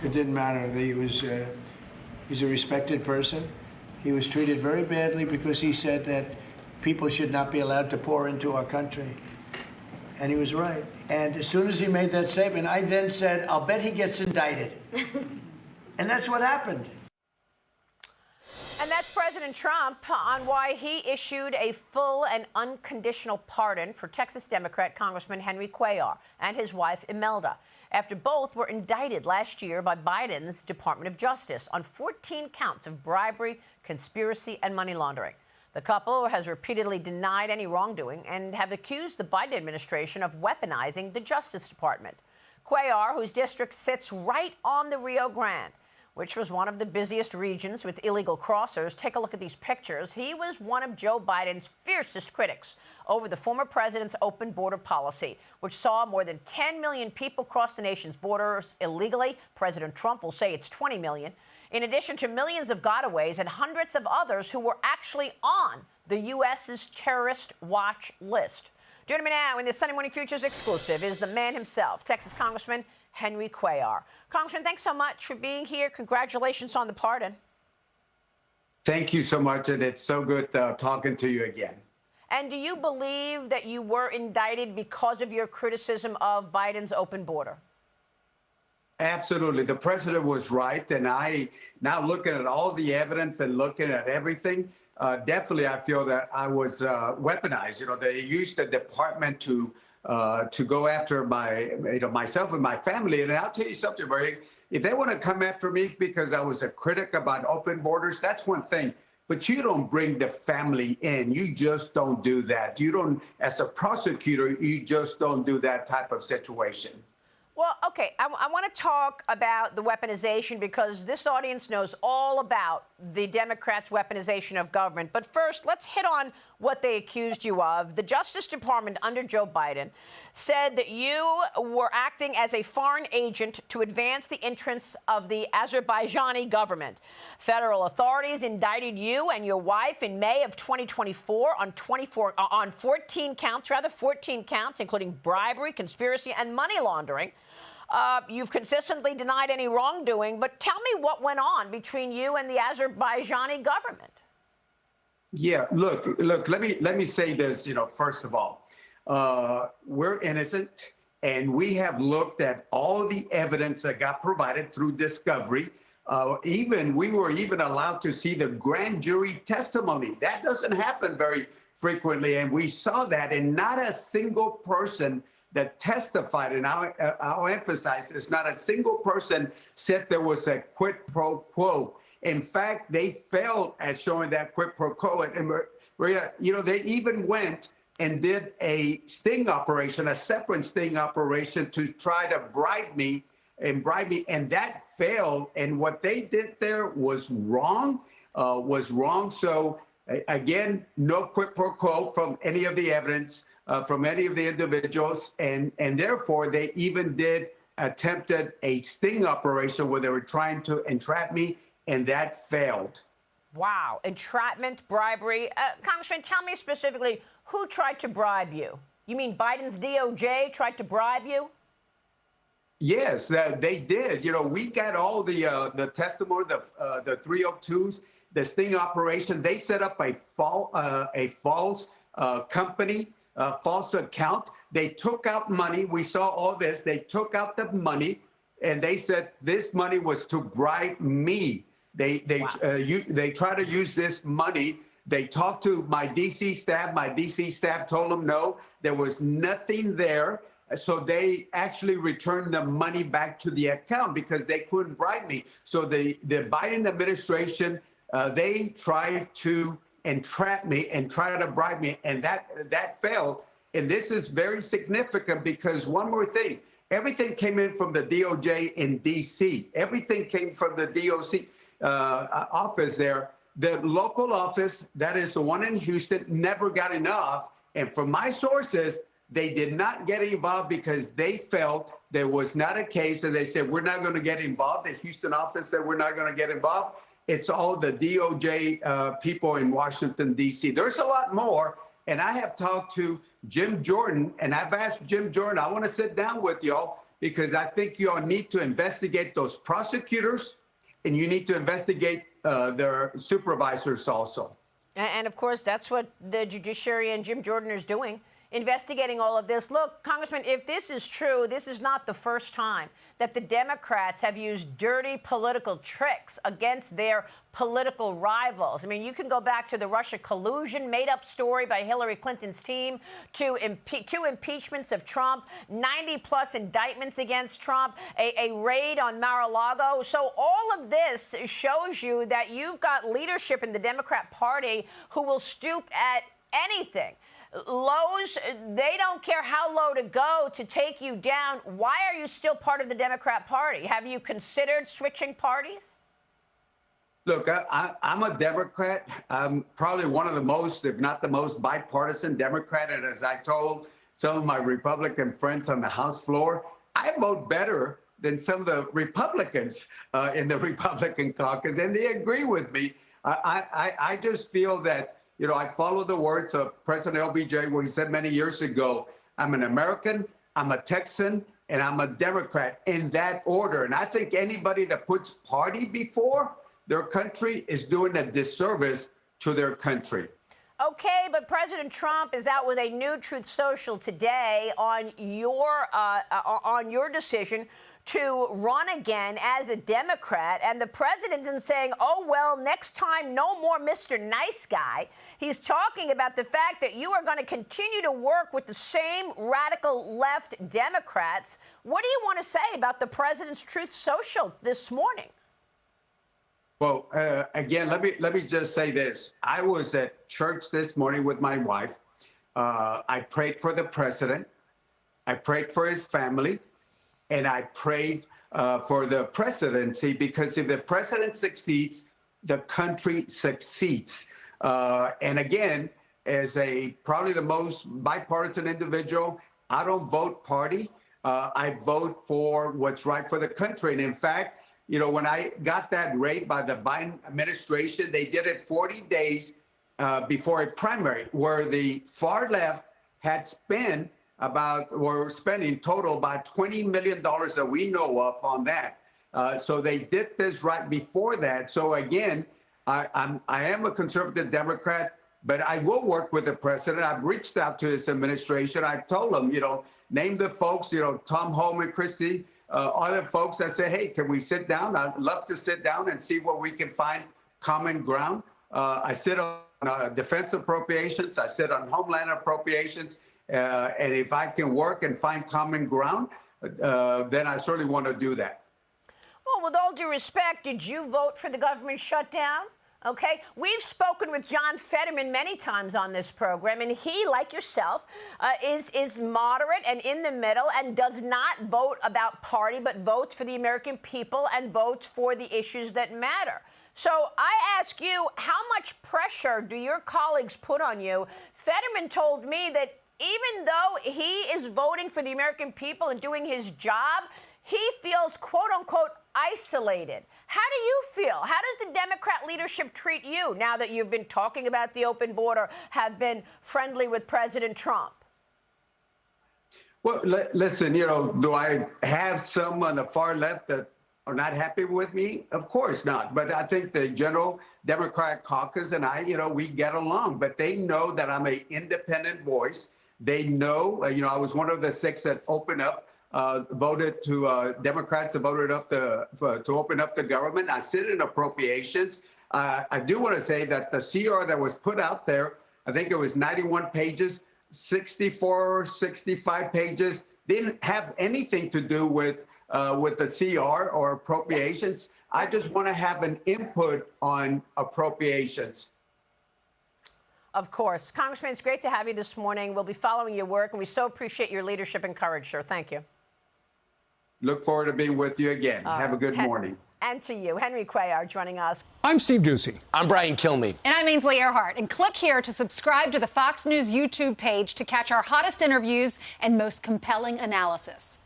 It didn't matter. He's a respected person. He was treated very badly because he said that people should not be allowed to pour into our country. And he was right. And as soon as he made that statement, I then said, I'll bet he gets indicted. And that's what happened. And that's President Trump on why he issued a full and unconditional pardon for Texas Democrat Congressman Henry Cuellar and his wife Imelda, after both were indicted last year by Biden's Department of Justice on 14 counts of bribery, conspiracy, and money laundering. The couple has repeatedly denied any wrongdoing and have accused the Biden administration of weaponizing the Justice Department. Cuellar, whose district sits right on the Rio Grande, which was one of the busiest regions with illegal crossers. Take a look at these pictures. He was one of Joe Biden's fiercest critics over the former president's open border policy, which saw more than 10 million people cross the nation's borders illegally. President Trump will say it's 20 million, in addition to millions of gotaways and hundreds of others who were actually on the U.S.'s terrorist watch list. Joining me now in this Sunday Morning Futures exclusive is the man himself, Texas Congressman Henry Cuellar. Congressman, thanks so much for being here. Congratulations on the pardon. Thank you so much, and it's so good talking to you again. And do you believe that you were indicted because of your criticism of Biden's open border? Absolutely. The president was right, and now looking at all the evidence and looking at everything, definitely I feel that I was weaponized. You know, they used the department to go after myself and my family. And I'll tell you something, Barry, if they want to come after me because I was a critic about open borders, that's one thing. But you don't bring the family in. You just don't do that. You don't, as a prosecutor, you just don't do that type of situation. Well, okay, I want to talk about the weaponization because this audience knows all about the Democrats' weaponization of government. But first, let's hit on what they accused you of. The Justice Department under Joe Biden said that you were acting as a foreign agent to advance the interests of the Azerbaijani government. Federal authorities indicted you and your wife in May of 2024 on 14 counts, including bribery, conspiracy, and money laundering. You've consistently denied any wrongdoing, but tell me what went on between you and the Azerbaijani government. Yeah, look, let me say this, first of all, we're innocent, and we have looked at all the evidence that got provided through discovery. We were even allowed to see the grand jury testimony. That doesn't happen very frequently, and we saw that, and not a single person that testified, and I'll emphasize this, not a single person said there was a quid pro quo. In fact, they failed at showing that quid pro quo. And Maria, they even went and did a sting operation, a separate sting operation to try to bribe me, and that failed. And what they did there was wrong. So again, no quid pro quo from any of the evidence. From any of the individuals, and therefore they even attempted a sting operation where they were trying to entrap me, and that failed. Wow, entrapment, bribery. Congressman, tell me specifically who tried to bribe you. You mean Biden's DOJ tried to bribe you? Yes, they did. We got all the testimony, the 302s, the sting operation. They set up a false company. False account. They took out money. We saw all this. They took out the money, and they said this money was to bribe me. They try to use this money. They talked to my D.C. staff. My D.C. staff told them no, there was nothing there. So they actually returned the money back to the account because they couldn't bribe me. So the Biden administration, they tried to entrap me and try to bribe me, and that failed. And this is very significant because one more thing, everything came in from the DOJ in D.C. Everything came from the DOC office there. The local office, that is the one in Houston, never got enough. And from my sources, they did not get involved because they felt there was not a case, and they said, we're not going to get involved. The Houston office said, we're not going to get involved. It's all the DOJ people in Washington, D.C. There's a lot more. And I have talked to Jim Jordan, and I've asked Jim Jordan, I want to sit down with y'all because I think you all need to investigate those prosecutors, and you need to investigate their supervisors also. And of course, that's what the judiciary and Jim Jordan is doing, investigating all of this. Look, Congressman, if this is true, this is not the first time that the Democrats have used dirty political tricks against their political rivals. I mean, you can go back to the Russia collusion made-up story by Hillary Clinton's team, to two impeachments of Trump, 90-plus indictments against Trump, a raid on Mar-a-Lago. So all of this shows you that you've got leadership in the Democrat Party who will stoop at anything. Lows, they don't care how low to go to take you down. Why are you still part of the Democrat Party? Have you considered switching parties? Look, I'm a Democrat. I'm probably one of the most, if not the most, bipartisan Democrat. And as I told some of my Republican friends on the House floor, I vote better than some of the Republicans in the Republican caucus, and they agree with me. I just feel that, you know, I follow the words of President LBJ, where he said many years ago, I'm an American, I'm a Texan, and I'm a Democrat, in that order. And I think anybody that puts party before their country is doing a disservice to their country. Okay, but President Trump is out with a new Truth Social today on your decision to run again as a Democrat, and the president is saying, oh, well, next time, no more Mr. Nice Guy. He's talking about the fact that you are going to continue to work with the same radical left Democrats. What do you want to say about the president's Truth Social this morning? Well, again, let me just say this. I was at church this morning with my wife. I prayed for the president. I prayed for his family. And I prayed for the presidency, because if the president succeeds, the country succeeds. And again, as probably the most bipartisan individual, I don't vote party. I vote for what's right for the country. And in fact, you know, when I got that raid by the Biden administration, they did it 40 days before a primary, where the far left had spent we're spending total about $20 million that we know of on that. So they did this right before that. So again, I am a conservative Democrat, but I will work with the president. I've reached out to his administration. I've told them, you know, name the folks, you know, Tom Homan, Christie, other folks that say, hey, can we sit down? I'd love to sit down and see where we can find common ground. I sit on defense appropriations. I sit on homeland appropriations. And if I can work and find common ground, then I certainly want to do that. Well, with all due respect, did you vote for the government shutdown? Okay, we've spoken with John Fetterman many times on this program, and he, like yourself, is moderate and in the middle and does not vote about party, but votes for the American people and votes for the issues that matter. So I ask you, how much pressure do your colleagues put on you? Fetterman told me that even though he is voting for the American people and doing his job, he feels, quote unquote, isolated. How do you feel? How does the Democrat leadership treat you now that you've been talking about the open border, have been friendly with President Trump? Well, listen, you know, do I have some on the far left that are not happy with me? Of course not. But I think the general Democrat caucus and I, you know, we get along. But they know that I'm an independent voice. They know, you know, I was one of the 6 that opened up, voted to Democrats that voted up to open up the government. I sit in appropriations. I do want to say that the CR that was put out there, I think it was 91 pages, 64, 65 pages, didn't have anything to do with the CR or appropriations. I just want to have an input on appropriations. Of course. Congressman, it's great to have you this morning. We'll be following your work, and we so appreciate your leadership and courage, sir. Thank you. Look forward to being with you again. Have a good morning. And to you, Henry Cuellar joining us. I'm Steve Doocy. I'm Brian Kilmeade. And I'm Ainsley Earhart. And click here to subscribe to the Fox News YouTube page to catch our hottest interviews and most compelling analysis.